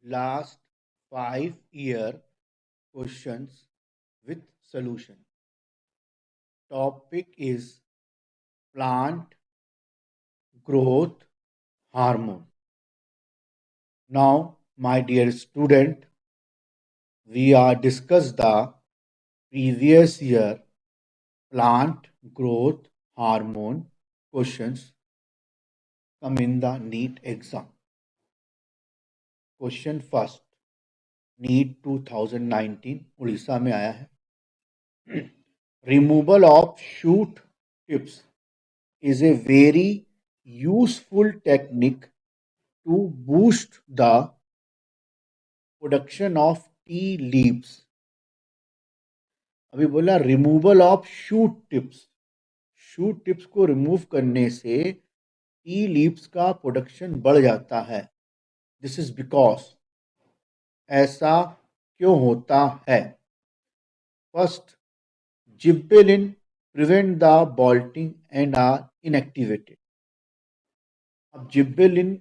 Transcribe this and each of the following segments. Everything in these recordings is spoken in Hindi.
last 5 year questions with solution. Topic is plant growth hormone. Now, my dear student, we are discuss the previous year plant growth hormone questions come in the NEET exam. Question first, NEET 2019 Orissa में आया है. Removal of shoot tips is a very useful technique to boost the production of tea leaves. अभी बोला removal of shoot tips. Shoot tips को रिमूव करने से टी लीव्स का प्रोडक्शन बढ़ जाता है. This is because. ऐसा क्यों होता है? First, gibberellin prevent the bolting and are inactivated. अब जिब्बेलिन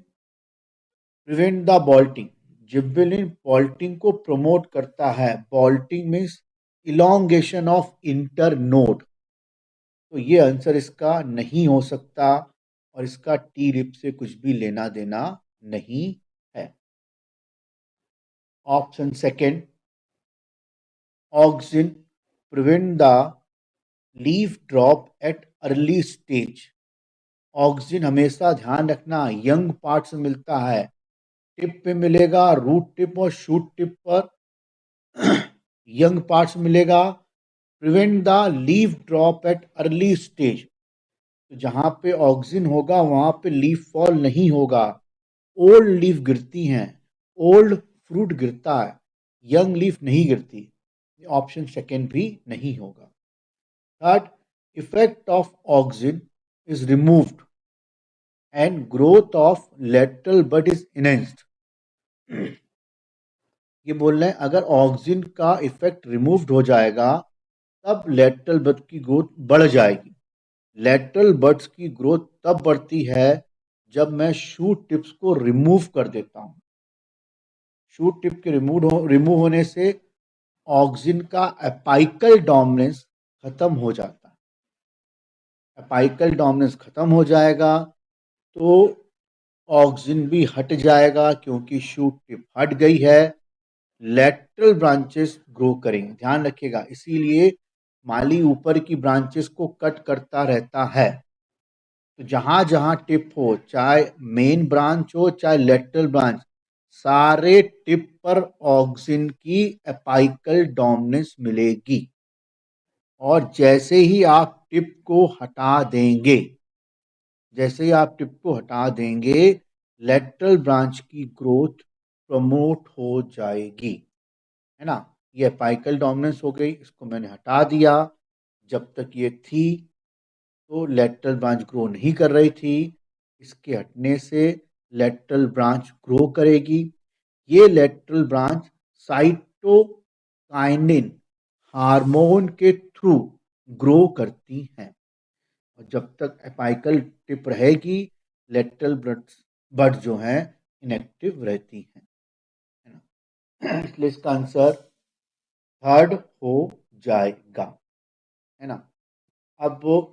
प्रिवेंट द बॉल्टिंग. जिब्बेलिन बॉल्टिंग को प्रमोट करता है. बॉल्टिंग means elongation of inter node. तो ये आंसर इसका नहीं हो सकता और इसका टी लिप से कुछ भी लेना देना नहीं है. Option second, auxin prevent the leaf drop at early stage. Auxin हमेशा ध्यान रखना यंग पार्ट से मिलता है. टिप पे मिलेगा, रूट टिप और शूट टिप पर यंग पार्ट्स मिलेगा. Prevent the leaf drop at early stage. तो जहां पे ऑक्सिन होगा वहां पे लीफ फॉल नहीं होगा. ओल्ड लीफ गिरती हैं, ओल्ड फ्रूट गिरता है, यंग लीफ नहीं गिरती. ऑप्शन सेकेंड भी नहीं होगा. Third, effect of auxin is removed and growth of lateral bud is enhanced. ये बोल रहे हैं अगर ऑक्सिन का इफेक्ट रिमूव्ड हो जाएगा तब लेटरल बड की ग्रोथ बढ़ जाएगी. लेटरल बड्स की ग्रोथ तब बढ़ती है जब मैं शूट टिप्स को रिमूव कर देता हूं. शूट टिप के रिमूव होने से ऑक्सिन का एपाइकल डोमिनेंस खत्म हो जाता है. एपाइकल डोमिनेंस खत्म हो जाएगा तो ऑक्सिन भी हट जाएगा क्योंकि शूट टिप हट गई है. लेटरल ब्रांचेस ग्रो करेंगे. ध्यान रखिएगा, इसीलिए माली ऊपर की ब्रांचेस को कट करता रहता है. तो जहां जहां टिप हो, चाहे मेन ब्रांच हो चाहे लेटरल ब्रांच, सारे टिप पर ऑक्सिन की एपाइकल डोमिनेंस मिलेगी. और जैसे ही आप टिप को हटा देंगे, लेटरल ब्रांच की ग्रोथ प्रमोट हो जाएगी. है ना. ये एपाइकल डोमिनेंस हो गई, इसको मैंने हटा दिया. जब तक ये थी तो लेटरल ब्रांच ग्रो नहीं कर रही थी. इसके हटने से लेटरल ब्रांच ग्रो करेगी. ये लेटरल ब्रांच साइटोकाइनिन हार्मोन के थ्रू ग्रो करती हैं. और जब तक एपाइकल टिप रहेगी लेटरल बड जो है इनएक्टिव रहती हैं. है ना. इसलिए इसका आंसर थर्ड हो जाएगा. है ना. अब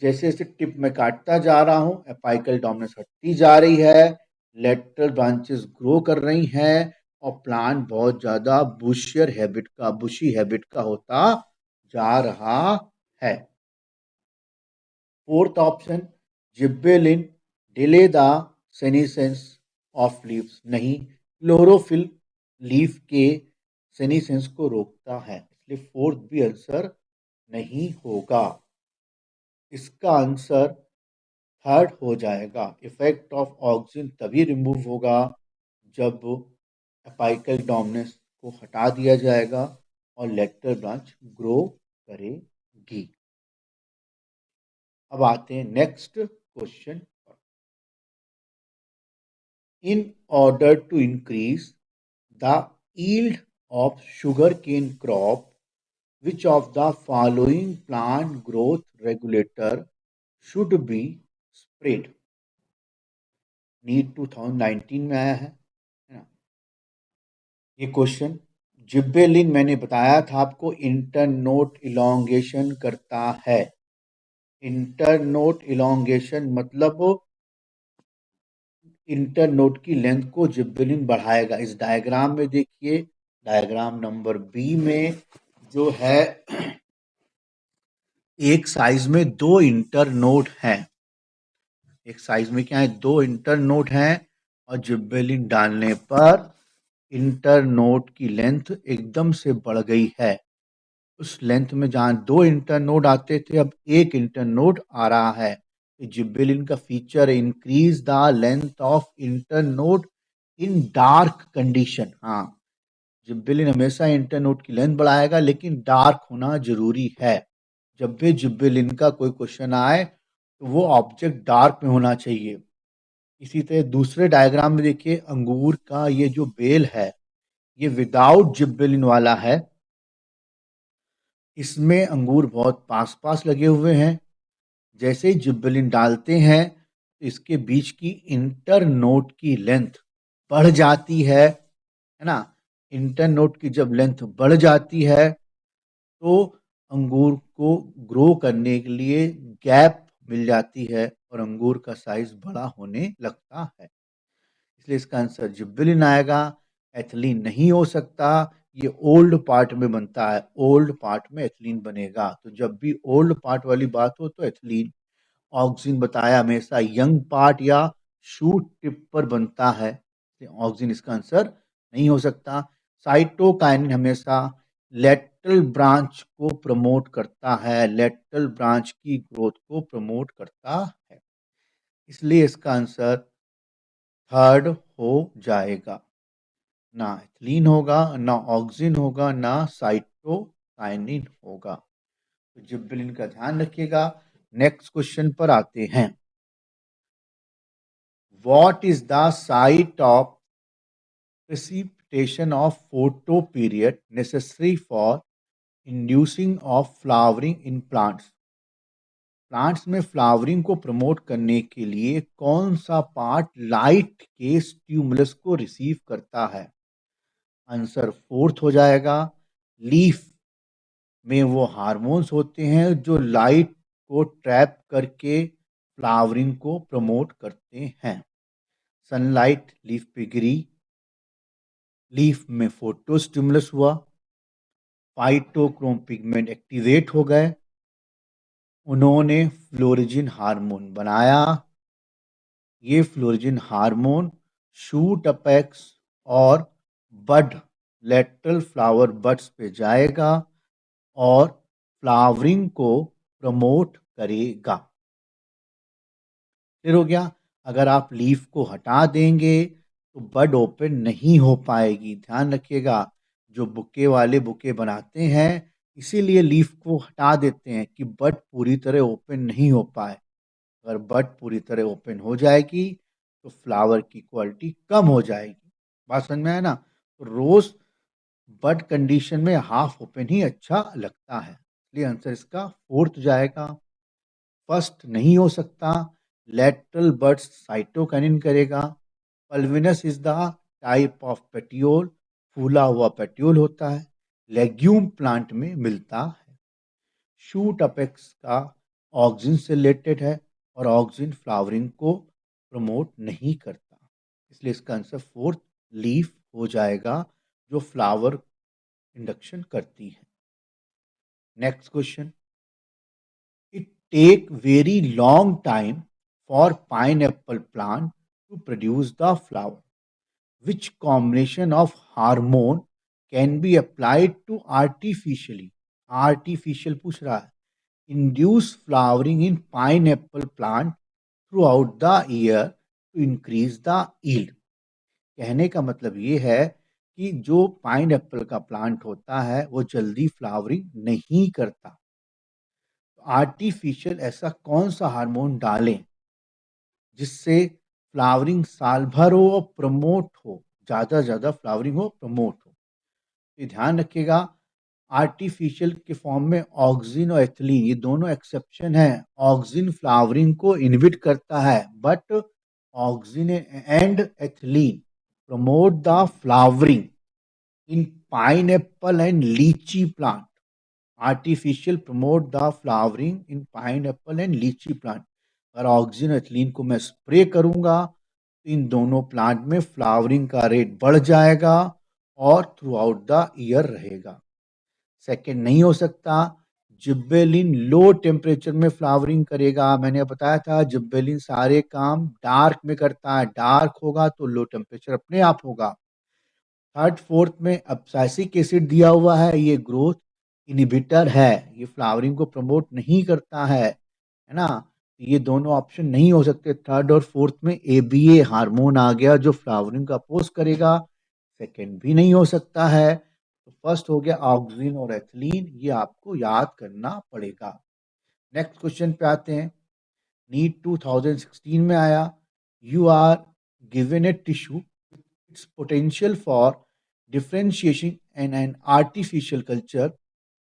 जैसे जैसे टिप में काटता जा रहा हूं एपाइकल डोमिनेंस हटती जा रही है, लेटरल ब्रांचेस ग्रो कर रही हैं और प्लांट बहुत ज्यादा बुशी हैबिट का होता जा रहा है. Fourth option, gibberellin delay the senescence of leaves. नहीं, क्लोरोफिल लीफ के सेनेसेंस को रोकता है. इसलिए फोर्थ भी आंसर नहीं होगा. इसका आंसर थर्ड हो जाएगा. इफेक्ट ऑफ ऑक्सिन तभी रिमूव होगा जब एपाइकल डोमिनेंस को हटा दिया जाएगा और लेटरल ब्रांच ग्रो करेगी. अब आते हैं नेक्स्ट क्वेश्चन पर. In order to increase the yield of sugarcane crop, which of the following plant growth regulator should be sprayed? NEET 2019 में आया है ना. ये क्वेश्चन, जिब्बेलिन मैंने बताया था आपको इंटरनोड इलोंगेशन करता है। इंटरनोड इलोंगेशन मतलब इंटरनोड की लेंथ को जिब्बेलिन बढ़ाएगा। इस डायग्राम में देखिए, डायग्राम नंबर बी में जो है, एक साइज में दो इंटरनोड हैं। एक साइज में क्या है, दो इंटरनोड हैं, और जिब्बेलिन डालने पर इंटरनोड की लेंथ एकदम से बढ़ गई है। उस लेंथ में जहां दो इंटरनोड आते थे, अब एक इंटरनोड आ रहा है। जिब्बेलिन का feature increase the length of internode in dark condition. हाँ, जिब्बेलिन हमेशा इंटरनोड की लेंथ बढ़ाएगा, लेकिन डार्क होना जरूरी है। जब भी जिब्बेलिन का कोई क्वेश्चन आए तो वो ऑब्जेक्ट डार्क में होना चाहिए। इसी तरह दूसरे डायग्राम में देखिए, अंगूर का ये जो बेल है, ये विदाउट जिब्बेलिन वाला है। इसमें अंगूर बहुत पास पास लगे हुए हैं। जैसे ही जिब्बेलिन डालते हैं तो इसके बीच की इंटर नोड की लेंथ बढ़ जाती है ना। इंटर नोड की जब लेंथ बढ़ जाती है तो अंगूर को ग्रो करने के लिए गैप मिल जाती है और अंगूर का साइज बड़ा होने लगता है। इसलिए इसका आंसर जिब्बेलिन आएगा। एथिलीन नहीं हो सकता, ये ओल्ड पार्ट में बनता है, ओल्ड पार्ट में एथिलीन बनेगा। तो जब भी ओल्ड पार्ट वाली बात हो तो एथिलीन। ऑक्सिन बताया हमेशा यंग पार्ट या शूट टिप पर बनता है, ऑक्सिन इसका आंसर नहीं हो सकता। साइटोकाइनिन हमेशा लेटरल ब्रांच को प्रमोट करता है, लेटरल ब्रांच की ग्रोथ को प्रमोट करता है। इसलिए इसका आंसर थर्ड हो जाएगा। ना एथिलीन होगा, ना ऑक्सिन होगा, ना साइटोकाइनिन होगा। तो जिब्बेलिन का ध्यान रखिएगा। नेक्स्ट क्वेश्चन पर आते हैं। What is the site of precipitation of photoperiod necessary for inducing of flowering in plants? Plants में फ्लावरिंग को प्रमोट करने के लिए कौन सा पार्ट लाइट के स्टिमुलस को रिसीव करता है? आंसर फोर्थ हो जाएगा। लीफ में वो हार्मोन्स होते हैं जो लाइट को ट्रैप करके फ्लावरिंग को प्रमोट करते हैं। सनलाइट लीफ पे गिरी, लीफ में फोटो स्टिमुलस हुआ, फाइटोक्रोम पिगमेंट एक्टिवेट हो गए, उन्होंने फ्लोरिजिन हार्मोन बनाया। ये फ्लोरिजिन हार्मोन शूट अपेक्स और बड, लेटरल फ्लावर बड्स पे जाएगा और फ्लावरिंग को प्रमोट करेगा। फिर हो गया। अगर आप लीफ को हटा देंगे तो बड ओपन नहीं हो पाएगी। ध्यान रखिएगा, जो बुके वाले बुके बनाते हैं इसीलिए लीफ को हटा देते हैं कि बड पूरी तरह ओपन नहीं हो पाए। अगर बड पूरी तरह ओपन हो जाएगी तो फ्लावर की क्वालिटी कम हो जाएगी। बात समझ में आया ना। तो रोज बड कंडीशन में हाफ ओपन ही अच्छा लगता है, इसलिए आंसर इसका फोर्थ जाएगा। फर्स्ट नहीं हो सकता। लेटरल बड्स साइटोकाइनिन करेगा। Pulvinus is the type of petiole, फूला हुआ पेटियोल होता है, लेग्यूम प्लांट में मिलता है। शूट अपेक्स का ऑक्सिन से रिलेटेड है और ऑक्सिन फ्लावरिंग को प्रमोट नहीं करता, इसलिए इसका आंसर फोर्थ लीफ हो जाएगा जो फ्लावर इंडक्शन करती है। Next question. It take very long time for pineapple plant to produce the flower. Which combination of hormone can be applied to artificial पूछ रहा है, induce flowering in pineapple plant throughout the year to increase the yield? कहने का मतलब ये है कि जो पाइन एप्पल का प्लांट होता है वो जल्दी फ्लावरिंग नहीं करता। आर्टिफिशियल ऐसा कौन सा हार्मोन डालें जिससे फ्लावरिंग साल भर हो और प्रमोट हो, ज़्यादा से ज़्यादा फ्लावरिंग हो, प्रमोट हो। ये ध्यान रखिएगा। आर्टिफिशियल के फॉर्म में ऑक्सिन और एथिलीन ये दोनों एक्सेप्शन है। ऑक्सिन फ्लावरिंग को इनहिबिट करता है, but auxin and ethylene promote the flowering. In pineapple and lychee plant artificial promote the flowering in pineapple and lychee plant. अगर ऑक्सीजन एथिलीन को मैं स्प्रे करूंगा तो इन दोनों प्लांट में फ्लावरिंग का रेट बढ़ जाएगा और थ्रू आउट द ईयर रहेगा। सेकेंड नहीं हो सकता, जिब्बेलिन लो टेम्परेचर में फ्लावरिंग करेगा। मैंने बताया था जिब्बेलिन सारे काम डार्क में करता है, डार्क होगा तो लो टेम्परेचर अपने आप होगा। थर्ड फोर्थ में एब्सिसिक एसिड दिया हुआ है, ये ग्रोथ इनहिबिटर है, ये फ्लावरिंग को प्रमोट नहीं करता है ना। ये दोनों ऑप्शन नहीं हो सकते। थर्ड और फोर्थ में एबीए हार्मोन आ गया जो फ्लावरिंग को अपोज करेगा, सेकंड भी नहीं हो सकता है। तो फर्स्ट हो गया ऑक्सीजन और एथिलीन, ये आपको याद करना पड़ेगा। नेक्स्ट क्वेश्चन पे आते हैं। नीट 2016 में आया, you are given a tissue, its potential for differentiation in an artificial culture,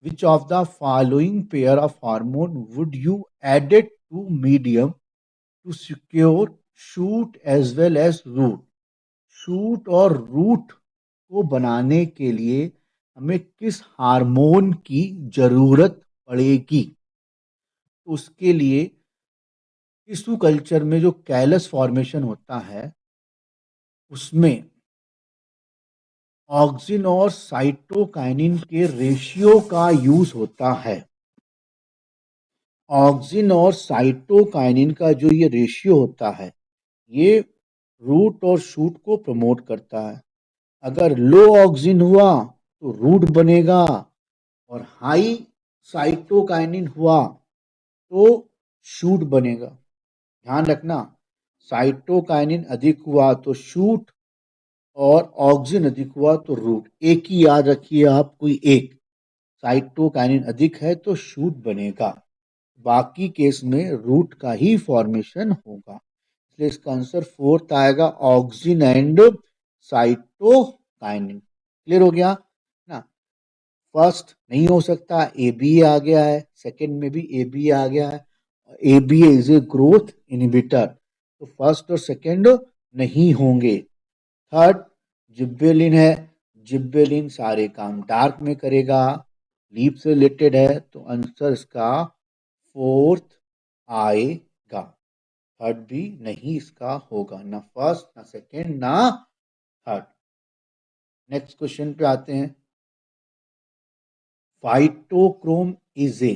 which of the following pair of hormone would you add it to medium to secure shoot as well as root? Shoot और रूट को बनाने के लिए हमें किस हार्मोन की जरूरत पड़ेगी? तो उसके लिए टिश्यू कल्चर में जो कैलस फॉर्मेशन होता है उसमें ऑक्सिन और साइटोकाइनिन के रेशियो का यूज होता है। ऑक्सिन और साइटोकाइनिन का जो ये रेशियो होता है ये रूट और शूट को प्रमोट करता है। अगर लो ऑक्सिन हुआ तो रूट बनेगा और हाई साइटोकाइनिन हुआ तो शूट बनेगा। ध्यान रखना, साइटोकाइनिन अधिक हुआ तो शूट और ऑक्सिन अधिक हुआ तो रूट। एक ही याद रखिए आप, कोई एक। साइटोकाइनिन अधिक है तो शूट बनेगा, बाकी केस में रूट का ही फॉर्मेशन होगा। इसलिए इसका आंसर फोर्थ आएगा, ऑक्सिन एंड साइटोकाइनिन। क्लियर हो गया ना। फर्स्ट नहीं हो सकता, ए बी आ गया है, सेकंड में भी ए बी आ गया है। A B is a growth inhibitor, तो फर्स्ट और सेकंड नहीं होंगे। थर्ड जिब्बेलिन है, जिब्बेलिन सारे काम डार्क में करेगा, लीफ से रिलेटेड है, तो आंसर इसका फोर्थ आएगा। थर्ड भी नहीं इसका होगा, ना फर्स्ट ना सेकंड ना थर्ड। नेक्स्ट क्वेश्चन पे आते हैं। फाइटोक्रोम इज ए,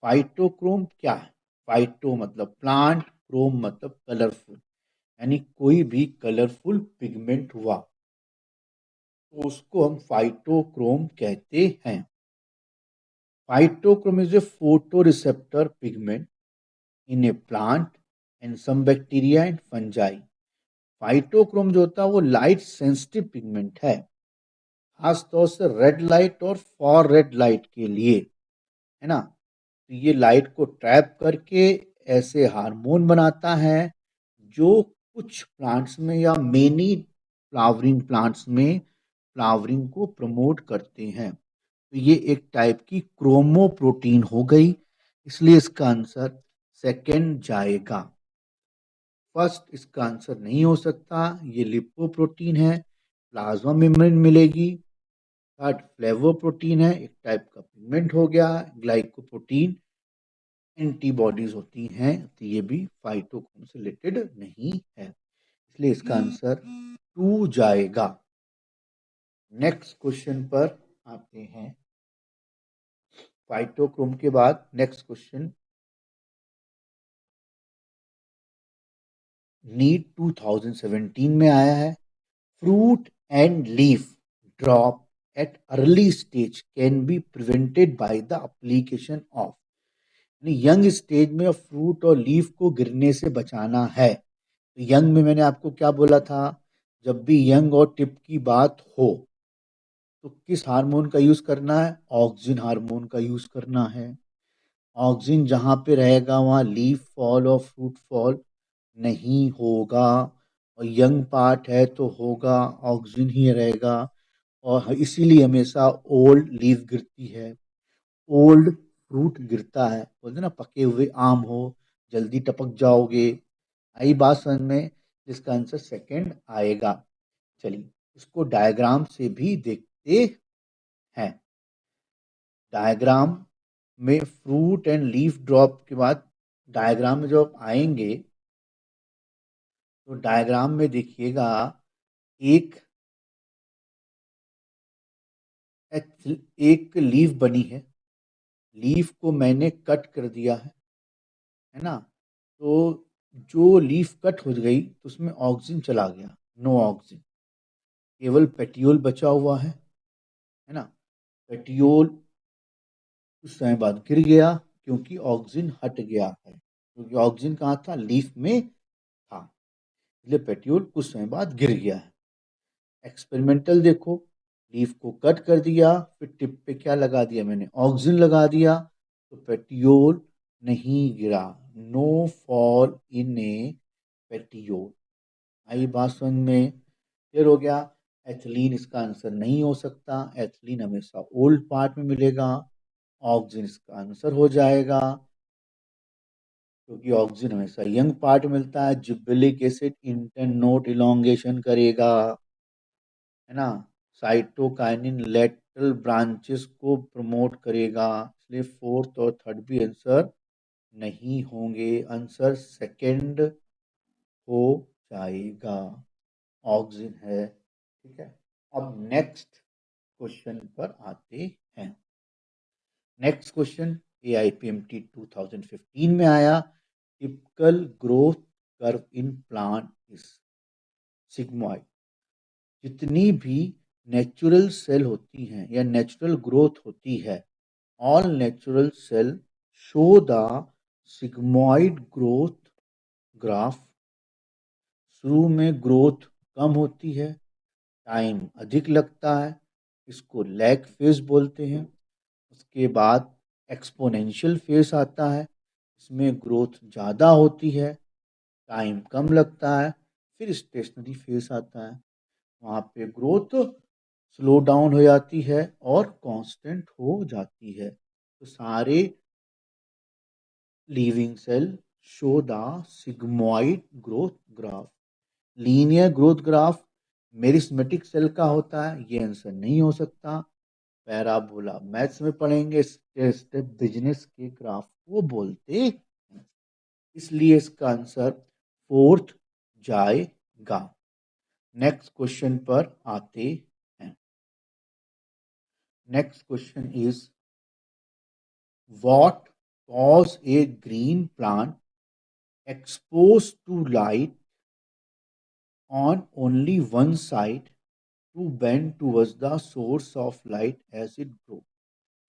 फाइटोक्रोम क्या है? फाइटो मतलब प्लांट, क्रोम मतलब कलरफुल, यानी कोई भी कलरफुल पिगमेंट हुआ तो उसको हम फाइटोक्रोम कहते हैं। Phytochrome is a photoreceptor pigment in a plant and some bacteria and fungi. Phytochrome जो होता है वो लाइट सेंसिटिव पिगमेंट है, खासतौर से रेड लाइट और फॉर रेड लाइट के लिए, है ना। तो ये लाइट को ट्रैप करके ऐसे हार्मोन बनाता है जो कुछ प्लांट्स में या मेनी फ्लावरिंग प्लांट्स में फ्लावरिंग को प्रमोट करते हैं। तो ये एक टाइप की क्रोमोप्रोटीन हो गई, इसलिए इसका आंसर सेकंड जाएगा। फर्स्ट इसका आंसर नहीं हो सकता, ये लिपोप्रोटीन है, प्लाज्मा मेम्ब्रेन मिलेगी। थर्ड फ्लेवोप्रोटीन है, एक टाइप का पिगमेंट हो गया। ग्लाइकोप्रोटीन एंटीबॉडीज होती हैं, तो ये भी फाइटोक्रोम से रिलेटेड नहीं है, इसलिए इसका आंसर टू जाएगा। नेक्स्ट क्वेश्चन पर आते हैं। फाइटोक्रोम के बाद नेक्स्ट क्वेश्चन नीट 2017 में आया है। Fruit and leaf drop at early stage can be prevented by the application of, young stage में फ्रूट और लीफ को गिरने से बचाना है। तो यंग में मैंने आपको क्या बोला था, जब भी यंग और टिप की बात हो तो किस हार्मोन का यूज करना है? ऑक्सिन हार्मोन का यूज करना है। ऑक्सिन जहाँ पे रहेगा वहाँ लीफ फॉल और फ्रूट फॉल नहीं होगा, और यंग पार्ट है तो होगा ऑक्सिन ही रहेगा। और इसीलिए हमेशा ओल्ड लीफ गिरती है, ओल्ड फ्रूट गिरता है। बोलते ना, पके हुए आम हो जल्दी टपक जाओगे। आई बात समझ में? इसका आंसर सेकंड आएगा। चलिए उसको डायग्राम से भी देखते हैं। डायग्राम में फ्रूट एंड लीफ ड्रॉप के बाद डायग्राम में जब आप आएंगे तो डायग्राम में देखिएगा एक एक लीफ बनी है। लीफ को मैंने कट कर दिया है ना। तो जो लीफ कट हो गई तो उसमें ऑक्सीजन चला गया, नो ऑक्सीजन, केवल पेटियोल बचा हुआ है ना। पेटियोल कुछ समय बाद गिर गया क्योंकि ऑक्सीजन हट गया है, क्योंकि ऑक्सीजन कहाँ था, लीफ में था, इसलिए पेटियोल कुछ समय बाद गिर गया है। एक्सपेरिमेंटल देखो, लीफ को कट कर दिया, फिर टिप पे क्या लगा दिया मैंने, ऑक्सीजन लगा दिया, तो पेटियोल नहीं गिरा, no fall in a petiole. आई बात समझ में, क्लियर हो गया। एथिलीन इसका आंसर नहीं हो सकता, एथिलीन हमेशा ओल्ड पार्ट में मिलेगा, ऑक्सीजन इसका आंसर हो जाएगा, क्योंकि ऑक्सीजन हमेशा यंग पार्ट मिलता है। Gibberellic acid intern note elongation करेगा, है ना। साइटोकाइनिन लेटरल ब्रांचेस को प्रमोट करेगा, इसलिए फोर्थ और थर्ड भी आंसर नहीं होंगे, आंसर सेकंड हो जाएगा, ऑक्सीजन है। ठीक है, अब नेक्स्ट क्वेश्चन पर आते हैं। नेक्स्ट क्वेश्चन AIPMT 2015 में आया, typical growth curve in plant is sigmoid. जितनी भी नेचुरल सेल होती हैं या नेचुरल ग्रोथ होती है, all natural cell show the sigmoid growth graph. शुरू में ग्रोथ कम होती है, टाइम अधिक लगता है, इसको लैग फेज बोलते हैं। उसके बाद एक्सपोनेंशियल फेज आता है, इसमें ग्रोथ ज़्यादा होती है, टाइम कम लगता है। फिर स्टेशनरी फेज आता है, वहाँ पे ग्रोथ स्लो डाउन हो जाती है और कांस्टेंट हो जाती है। तो सारे living cell show the sigmoid growth graph. Linear growth graph meristematic cell का होता है, ये आंसर नहीं हो सकता। पैराबोला मैथ्स में पढ़ेंगे, स्टेप स्टेप बिजनेस के ग्राफ को बोलते हैं, इसलिए इसका आंसर फोर्थ जाएगा। नेक्स्ट क्वेश्चन पर आते हैं। Next question is, what cause a green plant expose to light on only one side to bend towards the source of light as it grows।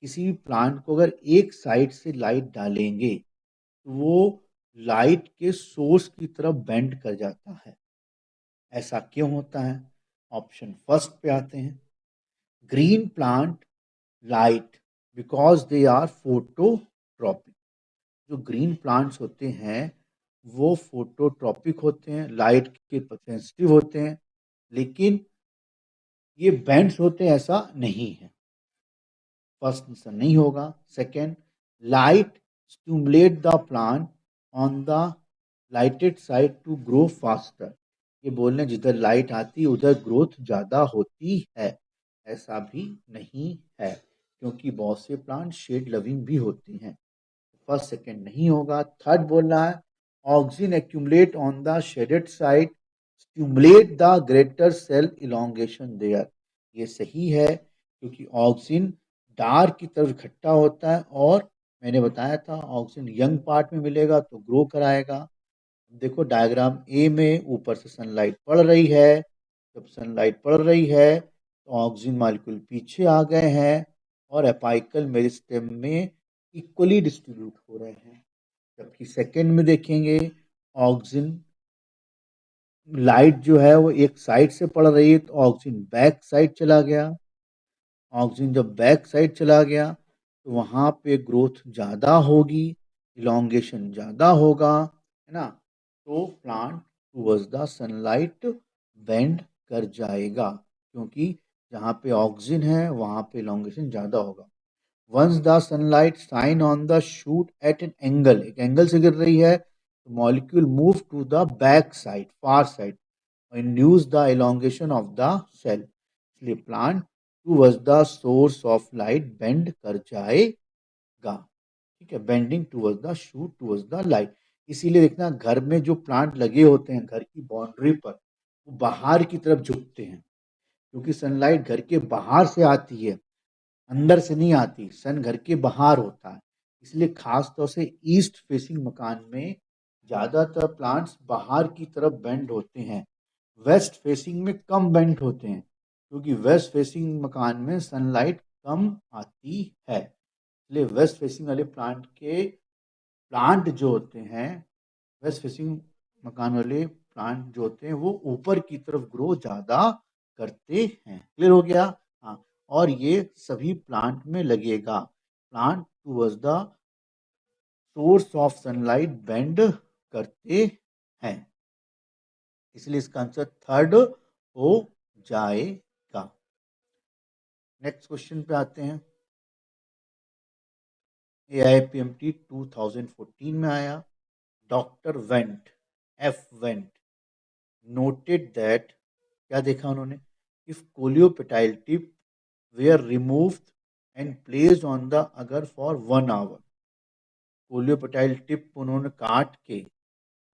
किसी भी प्लांट को अगर एक साइड से लाइट डालेंगे तो वो लाइट के सोर्स की तरफ बेंड कर जाता है। ऐसा क्यों होता है? ऑप्शन फर्स्ट पे आते हैं। Green plant light because they are phototropic. जो ग्रीन प्लांट्स होते हैं वो फोटोट्रॉपिक होते हैं, लाइट के सेंसिटिव होते हैं, लेकिन ये बैंड्स होते हैं ऐसा नहीं है। फर्स्ट आंसर नहीं होगा। Second, light stimulate the plant on the lighted side to grow faster. ये बोल रहे हैं जिधर लाइट आती है उधर ग्रोथ ज़्यादा होती है, ऐसा भी नहीं है, क्योंकि बहुत से प्लांट शेड लविंग भी होते हैं। फर्स्ट सेकेंड नहीं होगा। थर्ड बोल रहा है, oxygen accumulate on the shaded side stimulate the greater cell elongation there. ये सही है, क्योंकि ऑक्सीजन डार्क की तरफ इकट्ठा होता है और मैंने बताया था ऑक्सीजन यंग पार्ट में मिलेगा तो ग्रो कराएगा। देखो डायग्राम ए में ऊपर से सनलाइट पड़ रही है, जब सनलाइट पड़ रही है तो ऑक्सीजन मॉलिक्यूल पीछे आ गए हैं और एपाइकल मेरिस्टेम में इक्वली डिस्ट्रीब्यूट हो रहे हैं। जबकि सेकेंड में देखेंगे, ऑक्सीजन लाइट जो है वो एक साइड से पड़ रही है तो ऑक्सीजन बैक साइड चला गया। ऑक्सीजन जब बैक साइड चला गया तो वहाँ पे ग्रोथ ज़्यादा होगी, इलोंगेशन ज़्यादा होगा, है ना। तो plant towards the sunlight bend कर जाएगा, क्योंकि जहाँ पे ऑक्सीजन है वहाँ पे इलोंगेशन ज़्यादा होगा। Once the sunlight shine on the shoot at an angle, एक एंगल से गिर रही है तो molecule move to the back side, far side, induce the elongation of the cell, इसलिए plant towards the source of light bend कर जाएगा। ठीक है, bending towards the shoot towards the light. इसीलिए देखना घर में जो प्लांट लगे होते हैं घर की बाउंड्री पर, वो बाहर की तरफ झुकते हैं, क्योंकि सनलाइट घर के बाहर से आती है, अंदर से नहीं आती। सन घर के बाहर होता है, इसलिए खास तौर से ईस्ट फेसिंग मकान में ज़्यादातर प्लांट्स बाहर की तरफ बेंड होते हैं। वेस्ट फेसिंग में कम बेंड होते हैं, क्योंकि वेस्ट फेसिंग मकान में सनलाइट कम आती है। इसलिए वेस्ट फेसिंग वाले प्लांट जो होते हैं, वेस्ट फेसिंग मकान वाले प्लांट जो होते हैं वो ऊपर की तरफ ग्रो ज़्यादा करते हैं। क्लियर हो गया? हाँ, और ये सभी प्लांट में लगेगा। Plant towards the source of sunlight bend करते हैं, इसलिए इसका आंसर थर्ड हो जाएगा। नेक्स्ट क्वेश्चन पे आते हैं। AIPMT 2014 में आया। डॉक्टर वेंट noted that, क्या देखा उन्होंने, if coleoptile tip were removed and placed on the agar for 1 hour, कोलियोपेटाइल tip उन्होंने काट के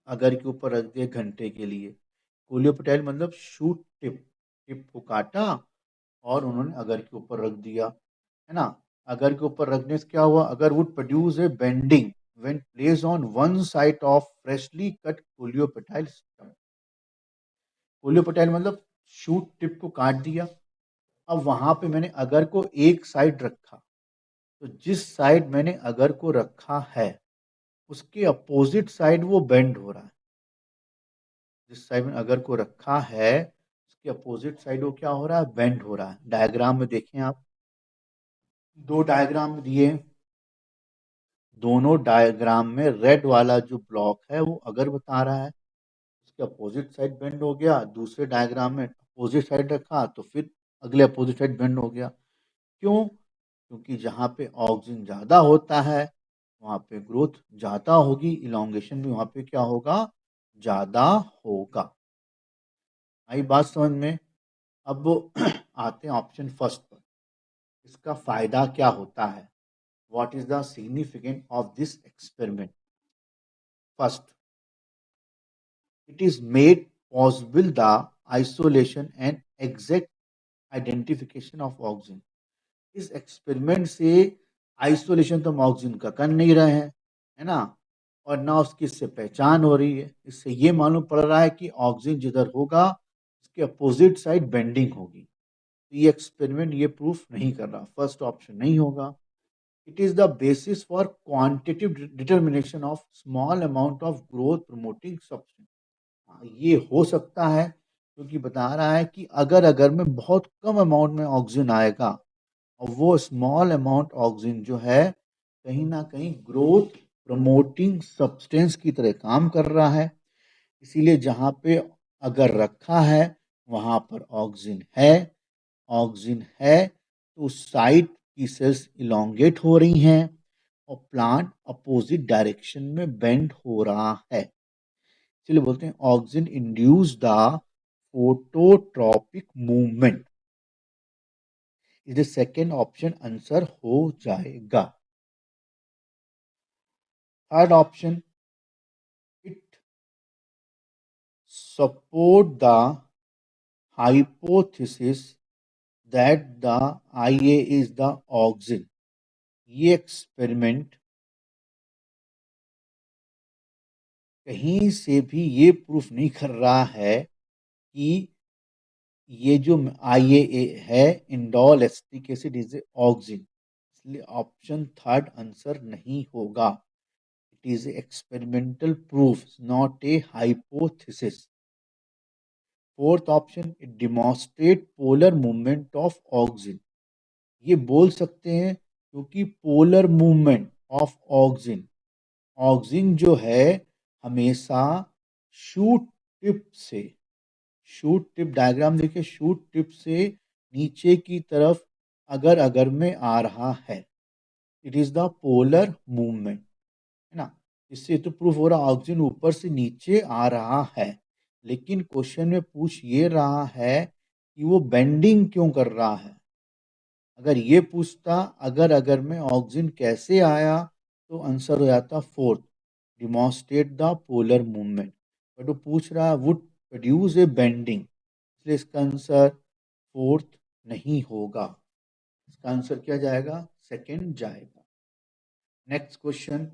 अगर के ऊपर रख दिया घंटे के लिए। कोलियोपेटाइल मतलब शूट टिप, टिप को काटा और उन्होंने अगर के ऊपर रख दिया, है ना। अगर के ऊपर रखने से क्या हुआ, अगर would produce a bending when placed on one side of freshly cut coleoptile stem. Coleoptile मतलब शूट टिप को काट दिया, अब वहां पे मैंने अगर को एक साइड रखा, तो जिस साइड मैंने अगर को रखा है उसके अपोजिट साइड वो बेंड हो रहा है। जिस साइड में अगर को रखा है उसके अपोजिट साइड वो क्या हो रहा है, बेंड हो रहा है। डायग्राम में देखें आप, दो डायग्राम दिए, दोनों डायग्राम में रेड वाला जो ब्लॉक है वो अगर बता रहा है, उसके अपोजिट साइड बेंड हो गया। दूसरे डायग्राम में अपोजिट साइड रखा तो फिर अगले अपोजिट साइड बेंड हो गया। क्यों? क्योंकि जहाँ पे ऑक्सीजन ज़्यादा होता है वहाँ पे ग्रोथ ज़्यादा होगी, इलोंगेशन भी वहाँ पे क्या होगा, ज़्यादा होगा। आई बात समझ में? अब आते हैं ऑप्शन फर्स्ट पर। इसका फायदा क्या होता है? What is the significance of this experiment? First, it is made possible the isolation and exact identification of oxygen. इस एक्सपेरिमेंट से आइसोलेशन तो हम ऑक्सीजन का कर नहीं रहे हैं, है ना, और ना उसकी इससे पहचान हो रही है। इससे ये मालूम पड़ रहा है कि ऑक्सीजन जिधर होगा उसके अपोजिट साइड बेंडिंग होगी। तो ये एक्सपेरिमेंट ये प्रूफ नहीं कर रहा, फर्स्ट ऑप्शन नहीं होगा। It is the basis for quantitative determination of small amount of growth promoting substance. ये हो सकता है क्योंकि बता रहा है कि अगर में बहुत कम अमाउंट में ऑक्सीजन आएगा और वो स्मॉल अमाउंट ऑक्सीजन जो है कहीं ना कहीं ग्रोथ प्रमोटिंग सब्सटेंस की तरह काम कर रहा है। इसीलिए जहाँ पे अगर रखा है वहाँ पर ऑक्सीजन है तो साइड की सेल्स इलोंगेट हो रही हैं और प्लांट अपोजिट डायरेक्शन में बेंड हो रहा है। इसलिए बोलते हैं oxygen induce the phototropic movement. इस सेकेंड ऑप्शन आंसर हो जाएगा। Third option, it support the hypothesis that the IA is the oxygen. ये एक्सपेरिमेंट कहीं से भी ये प्रूफ नहीं कर रहा है कि ये जो IA है indole acetic acid is oxygen, इसलिए ऑप्शन थर्ड आंसर नहीं होगा। It is experimental proof, not a hypothesis. Fourth option, it demonstrate polar movement of oxygen. ये बोल सकते हैं क्योंकि polar movement of oxygen, oxygen जो है हमेशा शूट टिप से, शूट टिप डायग्राम देखिए, शूट टिप से नीचे की तरफ अगर में आ रहा है। It is the polar movement, है ना। इससे तो प्रूफ हो रहा ऑक्सीजन ऊपर से नीचे आ रहा है, लेकिन क्वेश्चन में पूछ ये रहा है कि वो बेंडिंग क्यों कर रहा है। अगर ये पूछता अगर अगर में ऑक्सिन कैसे आया, तो आंसर हो जाता fourth, demonstrate the polar movement. But वो पूछ रहा है वुड प्रोड्यूस ए बेंडिंग, इसलिए इसका आंसर फोर्थ नहीं होगा। इसका आंसर क्या जाएगा, सेकंड जाएगा। Next question,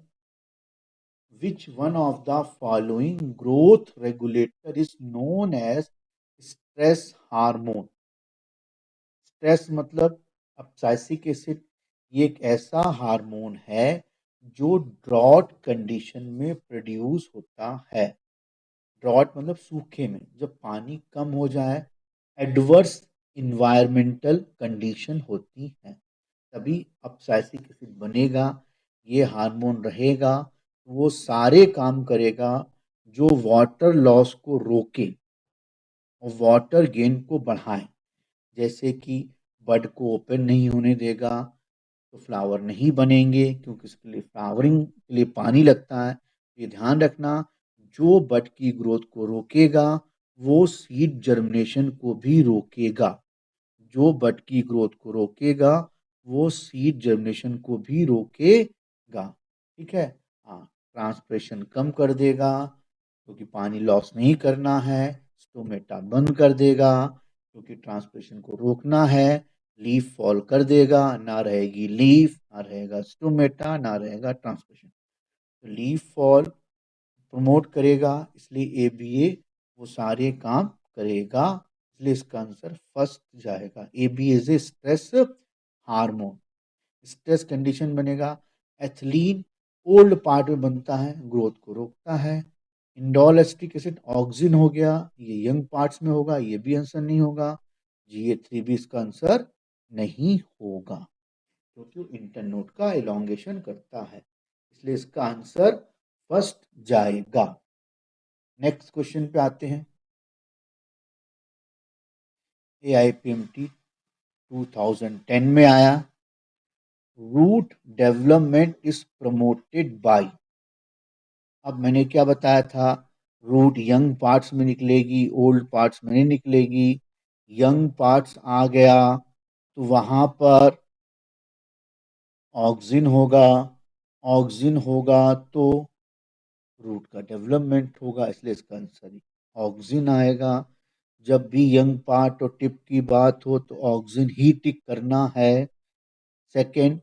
which one of the following growth regulator is known as stress hormone. Stress मतलब एब्सिसिक एसिड, ये एक ऐसा हार्मोन है जो ड्रॉट कंडीशन में प्रोड्यूस होता है। ड्रॉट मतलब सूखे में, जब पानी कम हो जाए, एडवर्स इन्वायरमेंटल कंडीशन होती है, तभी एब्सिसिक एसिड बनेगा। ये हार्मोन रहेगा, वो सारे काम करेगा जो वाटर लॉस को रोके और वाटर गेन को बढ़ाए। जैसे कि बड को ओपन नहीं होने देगा, तो फ्लावर नहीं बनेंगे, क्योंकि इसके लिए फ्लावरिंग के लिए पानी लगता है। ये ध्यान रखना, जो बड की ग्रोथ को रोकेगा वो सीड जर्मिनेशन को भी रोकेगा। जो बड की ग्रोथ को रोकेगा वो सीड जर्मिनेशन को भी रोकेगा। ठीक है, हाँ, ट्रांसप्रेशन कम कर देगा, क्योंकि पानी लॉस नहीं करना है। स्टोमेटा बंद कर देगा, क्योंकि ट्रांसप्रेशन को रोकना है। लीफ फॉल कर देगा, ना रहेगी लीफ, ना रहेगा स्टोमेटा, ना रहेगा ट्रांसप्रेशन। तो लीफ फॉल प्रमोट करेगा, इसलिए ABA वो सारे काम करेगा, इसलिए इसका आंसर फर्स्ट जाएगा। ABA is a stress hormone. Stress condition बनेगा, एथिलीन ओल्ड पार्ट में बनता है, ग्रोथ को रोकता है। इंडोल एसिटिक एसिड ऑक्सिन हो गया, ये यंग पार्ट्स में होगा, ये भी आंसर नहीं होगा। GA3 भी इसका आंसर नहीं होगा, क्योंकि वो इंटरनोड का एलोंगेशन करता है, इसलिए इसका आंसर फर्स्ट जाएगा। नेक्स्ट क्वेश्चन पे आते हैं। AIPMT 2010 में आया, root development is promoted by. अब मैंने क्या बताया था, रूट यंग पार्ट्स में निकलेगी, ओल्ड पार्ट्स में नहीं निकलेगी। यंग पार्ट्स आ गया तो वहां पर ऑक्सिन होगा, ऑक्सिन होगा तो रूट का डेवलपमेंट होगा, इसलिए इसका आंसर ऑक्सिन आएगा। जब भी यंग पार्ट और टिप की बात हो तो ऑक्सिन ही टिक करना है। सेकंड,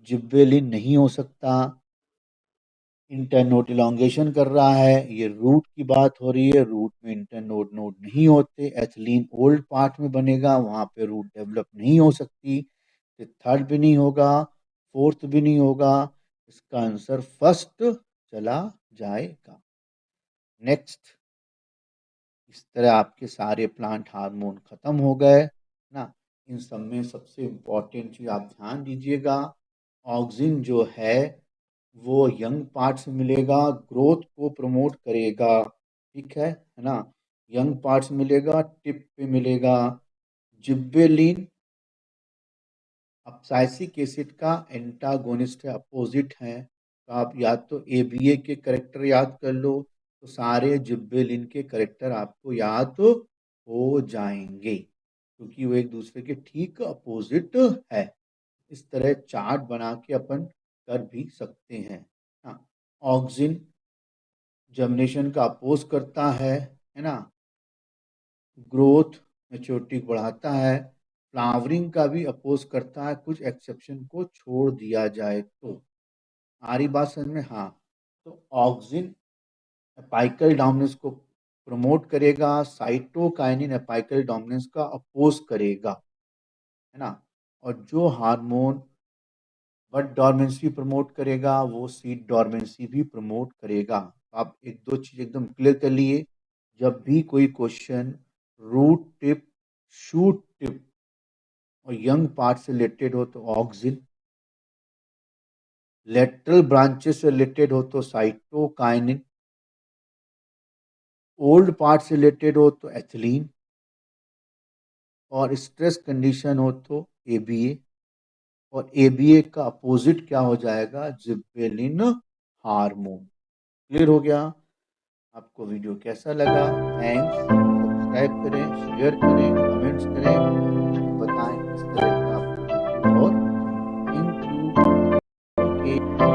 जिब्बेलिन नहीं हो सकता, इंटरनोड इलोंगेशन कर रहा है, ये रूट की बात हो रही है, रूट में इंटरनोड नोड नहीं होते। एथिलीन ओल्ड पार्ट में बनेगा, वहां पे रूट डेवलप नहीं हो सकती। तो थर्ड भी नहीं होगा, फोर्थ भी नहीं होगा, इसका आंसर फर्स्ट चला जाएगा। नेक्स्ट, इस तरह आपके सारे प्लांट हार्मोन खत्म हो गए ना। इन सब में सबसे इम्पोर्टेंट चीज आप ध्यान दीजिएगा, ऑक्सिन जो है वो यंग पार्ट से मिलेगा, ग्रोथ को प्रमोट करेगा। ठीक है ना, यंग पार्ट्स मिलेगा, टिप पे मिलेगा। जिब्बेलिन एब्सिसिक एसिड का एंटागोनिस्ट है, अपोजिट है। तो आप या तो ABA के करेक्टर याद कर लो, तो सारे जिब्बेलिन के करेक्टर आपको याद हो जाएंगे, क्योंकि वो एक दूसरे के ठीक अपोजिट है। इस तरह चार्ट बना के अपन कर भी सकते हैं। हाँ, ऑक्सिन जर्मिनेशन का अपोज करता है ना, ग्रोथ मेच्योरिटी को बढ़ाता है, फ्लावरिंग का भी अपोज करता है, कुछ एक्सेप्शन को छोड़ दिया जाए तो। आ रही बात समझ में, हाँ। तो ऑक्सिन एपाइकल डोमिनेंस को प्रमोट करेगा, साइटोकाइनिन एपाइकल डोमिनेंस का अपोज करेगा, है ना। और जो हार्मोन बट डोरमेंसी प्रमोट करेगा वो सीड डोरमेंसी भी प्रमोट करेगा। आप एक दो चीज एकदम क्लियर कर लिए, जब भी कोई question root tip, shoot tip और यंग पार्ट से रिलेटेड हो तो ऑक्सिन, लेटरल ब्रांचेस से रिलेटेड हो तो साइटोकाइनिन, ओल्ड पार्ट से रिलेटेड हो तो एथिलीन, और स्ट्रेस कंडीशन हो तो ABA, और ABA का अपोजिट क्या हो जाएगा, जिब्रेलिन हार्मोन। क्लियर हो गया। आपको वीडियो कैसा लगा? थैंक्स। सब्सक्राइब करें, शेयर करें, कमेंट्स करें, बताएं इस तरह का आपको वीडियो और चाहिए। Thank you. ओके।